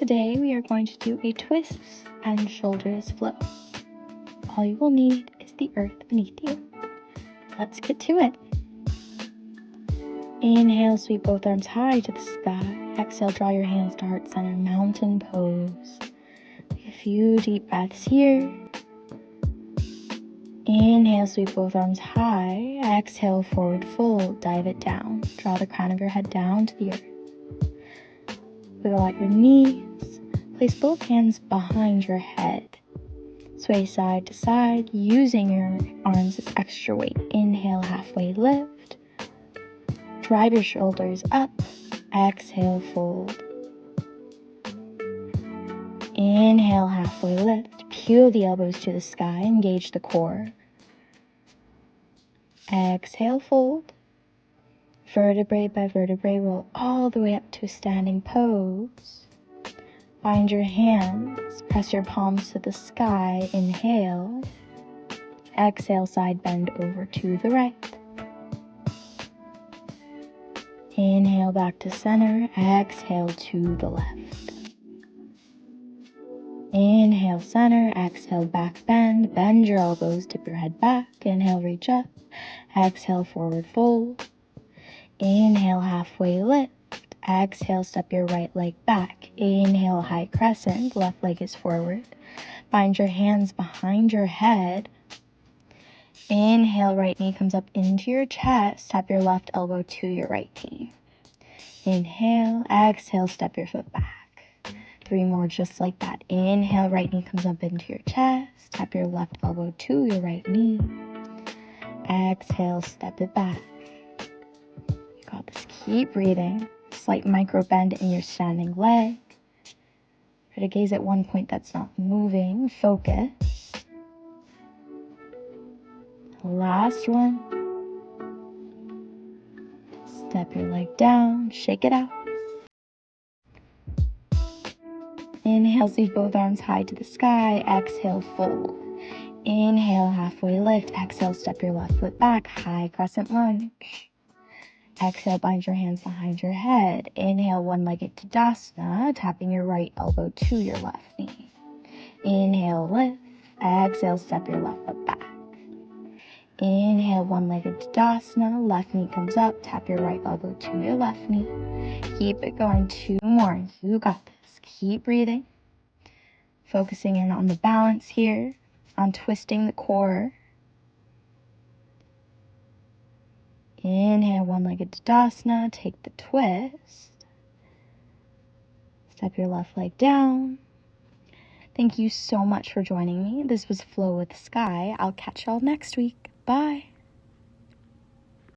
Today we are going to do a twists and shoulders flow. All you will need is the earth beneath you. Let's get to it. Inhale, sweep both arms high to the sky. Exhale, draw your hands to heart center, mountain pose. Take a few deep breaths here. Inhale, sweep both arms high. Exhale, forward fold, dive it down. Draw the crown of your head down to the earth. Wiggle out your knees. Place both hands behind your head. Sway side to side, using your arms as extra weight. Inhale, halfway lift. Drive your shoulders up. Exhale, fold. Inhale, halfway lift. Peel the elbows to the sky, engage the core. Exhale, fold. Vertebrae by vertebrae, roll all the way up to a standing pose. Find your hands, press your palms to the sky. Inhale. Exhale, side bend over to the right. Inhale, back to center. Exhale to the left. Inhale, center. Exhale, back bend. Bend your elbows, tip your head back. Inhale, reach up. Exhale, forward fold. Inhale, halfway lift. Exhale, step your right leg back. Inhale, high crescent. Left leg is forward. Find your hands behind your head. Inhale, right knee comes up into your chest. Tap your left elbow to your right knee. Inhale, exhale, step your foot back. 3 more just like that. Inhale, right knee comes up into your chest. Tap your left elbow to your right knee. Exhale, step it back. You got this. Keep breathing. Slight micro bend in your standing leg. Try to gaze at one point that's not moving. Focus. Last one. Step your leg down. Shake it out. Inhale, sweep both arms high to the sky. Exhale, fold. Inhale, halfway lift. Exhale, step your left foot back. High crescent lunge. Exhale, bind your hands behind your head. Inhale, one-legged Tadasana, tapping your right elbow to your left knee. Inhale, lift. Exhale, step your left foot back. Inhale, one-legged Tadasana. Left knee comes up. Tap your right elbow to your left knee. Keep it going. 2 more. You got this. Keep breathing. Focusing in on the balance here, on twisting the core. Inhale, one-legged Tadasana. Take the twist. Step your left leg down. Thank you so much for joining me. This was Flow with Sky. I'll catch y'all next week. Bye.